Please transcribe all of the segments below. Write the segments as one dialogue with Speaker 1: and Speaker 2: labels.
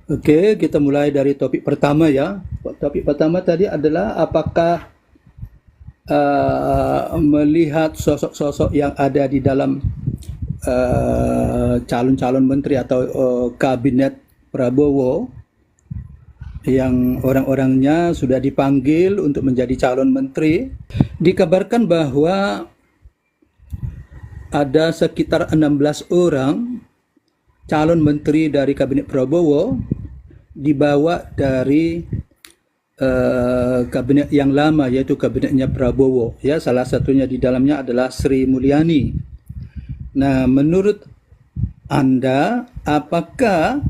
Speaker 1: Oke, kita mulai dari topik pertama ya. Topik pertama tadi adalah apakah melihat sosok-sosok yang ada di dalam calon-calon menteri atau kabinet Prabowo yang orang-orangnya sudah dipanggil untuk menjadi calon menteri. Dikabarkan bahwa ada sekitar 16 orang calon menteri dari kabinet Prabowo dibawa dari kabinet yang lama, yaitu kabinetnya Prabowo. Ya, salah satunya di dalamnya adalah Sri Mulyani. Nah, menurut Anda, apakah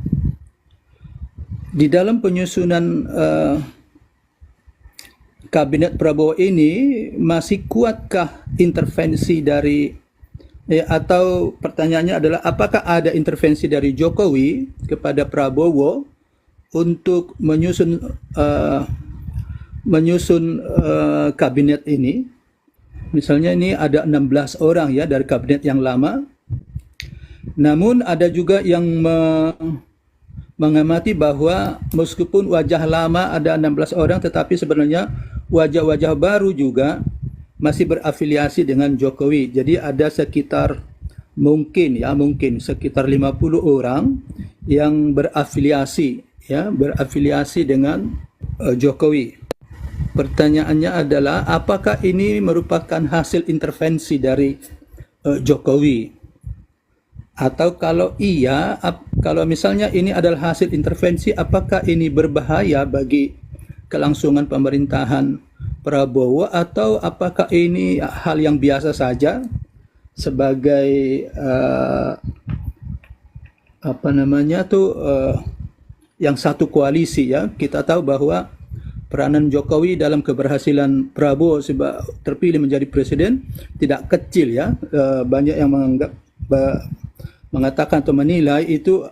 Speaker 1: di dalam penyusunan kabinet Prabowo ini masih kuatkah intervensi dari atau pertanyaannya adalah apakah ada intervensi dari Jokowi kepada Prabowo untuk menyusun kabinet ini? Misalnya ini ada 16 orang ya dari kabinet yang lama. Namun ada juga yang mengamati bahwa meskipun wajah lama ada 16 orang, tetapi sebenarnya wajah-wajah baru juga masih berafiliasi dengan Jokowi. Jadi ada sekitar mungkin sekitar 50 orang yang berafiliasi dengan Jokowi. Pertanyaannya adalah apakah ini merupakan hasil intervensi dari Jokowi? Atau kalau iya, kalau misalnya ini adalah hasil intervensi, apakah ini berbahaya bagi kelangsungan pemerintahan Prabowo, atau apakah ini hal yang biasa saja sebagai yang satu koalisi ya? Kita tahu bahwa peranan Jokowi dalam keberhasilan Prabowo terpilih menjadi presiden tidak kecil ya. Banyak yang mengatakan atau menilai itu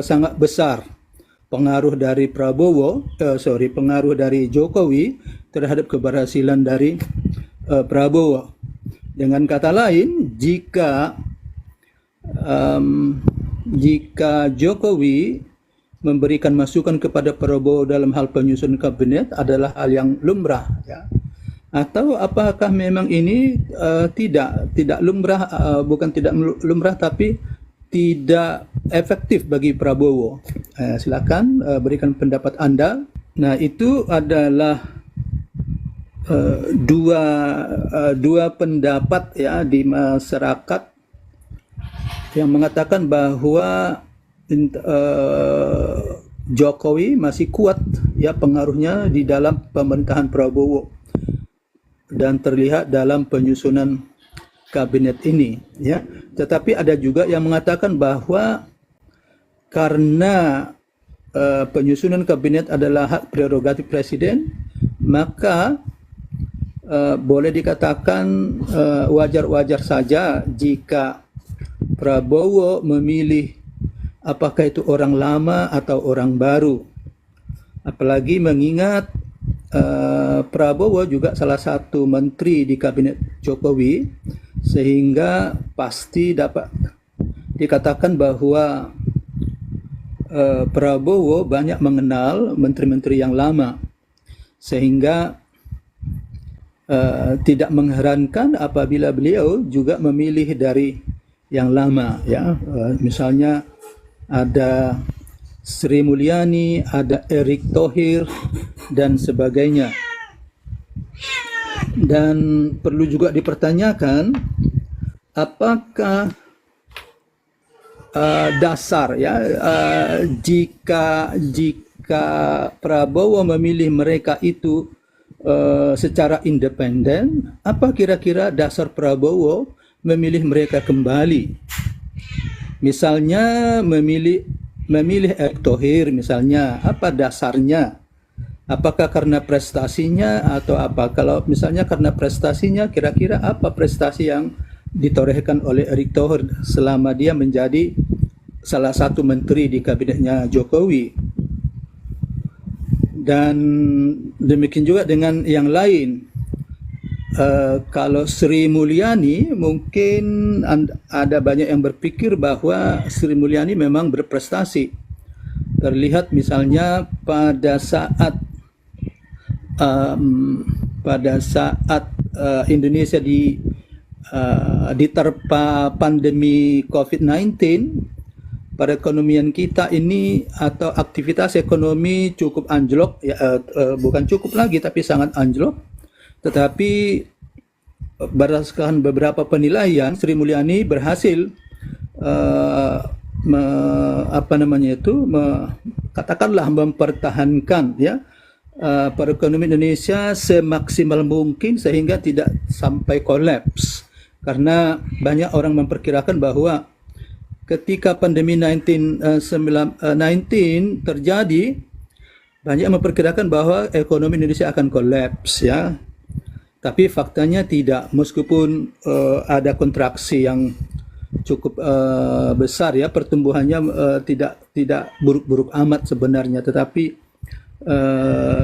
Speaker 1: sangat besar pengaruh dari pengaruh dari Jokowi terhadap keberhasilan dari Prabowo. Dengan kata lain, jika Jokowi memberikan masukan kepada Prabowo dalam hal penyusunan kabinet adalah hal yang lumrah ya. Atau apakah memang ini tidak lumrah, bukan tidak lumrah tapi tidak efektif bagi Prabowo? Silakan berikan pendapat Anda. Nah, itu adalah dua pendapat ya di masyarakat yang mengatakan bahwa Jokowi masih kuat ya pengaruhnya di dalam pemerintahan Prabowo dan terlihat dalam penyusunan kabinet ini ya. Tetapi ada juga yang mengatakan bahwa karena penyusunan kabinet adalah hak prerogatif presiden, maka boleh dikatakan wajar-wajar saja jika Prabowo memilih apakah itu orang lama atau orang baru. Apalagi mengingat Prabowo juga salah satu menteri di kabinet Jokowi, sehingga pasti dapat dikatakan bahwa Prabowo banyak mengenal menteri-menteri yang lama, sehingga tidak mengherankan apabila beliau juga memilih dari yang lama ya. Misalnya ada Sri Mulyani, ada Erick Thohir dan sebagainya. Dan perlu juga dipertanyakan apakah dasar ya jika Prabowo memilih mereka itu secara independen, apa kira-kira dasar Prabowo memilih mereka kembali? Misalnya memilih Erick Thohir misalnya, apa dasarnya? Apakah karena prestasinya atau apa? Kalau misalnya karena prestasinya, kira-kira apa prestasi yang ditorehkan oleh Erick Thohir selama dia menjadi salah satu menteri di kabinetnya Jokowi? Dan demikian juga dengan yang lain. Kalau Sri Mulyani, mungkin ada banyak yang berpikir bahwa Sri Mulyani memang berprestasi Terlihat misalnya pada saat Indonesia diterpa pandemi COVID-19, perekonomian kita ini atau aktivitas ekonomi cukup anjlok, ya, bukan cukup lagi tapi sangat anjlok. Tetapi berdasarkan beberapa penilaian, Sri Mulyani berhasil katakanlah mempertahankan, ya, perekonomian Indonesia semaksimal mungkin sehingga tidak sampai kolaps. Karena banyak orang memperkirakan bahwa ketika pandemi 19 terjadi, banyak memperkirakan bahwa ekonomi Indonesia akan kolaps, ya. Tapi faktanya tidak, meskipun ada kontraksi yang cukup besar, ya, pertumbuhannya tidak buruk-buruk amat sebenarnya, tetapi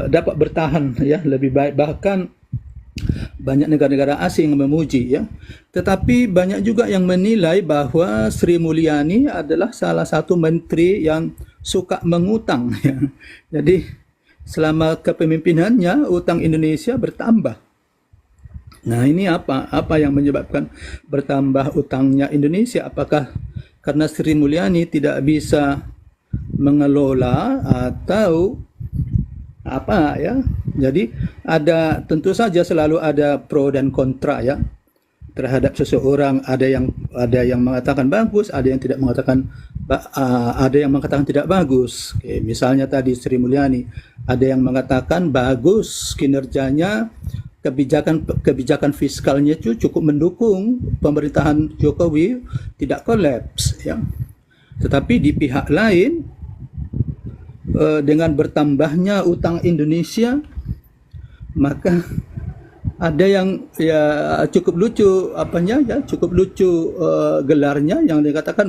Speaker 1: dapat bertahan, ya, lebih baik. Bahkan banyak negara-negara asing yang memuji, ya. Tetapi banyak juga yang menilai bahwa Sri Mulyani adalah salah satu menteri yang suka mengutang, ya. Jadi selama kepemimpinannya utang Indonesia bertambah. Nah, ini apa yang menyebabkan bertambah utangnya Indonesia? Apakah karena Sri Mulyani tidak bisa mengelola atau apa, ya? Jadi tentu saja selalu ada pro dan kontra, ya, terhadap seseorang. Ada yang mengatakan bagus, ada yang mengatakan tidak bagus. Oke, misalnya tadi Sri Mulyani, ada yang mengatakan bagus kinerjanya, kebijakan fiskalnya itu cukup mendukung pemerintahan Jokowi tidak kolaps, ya. Tetapi di pihak lain, dengan bertambahnya utang Indonesia, maka ada yang, ya, cukup lucu gelarnya yang dikatakan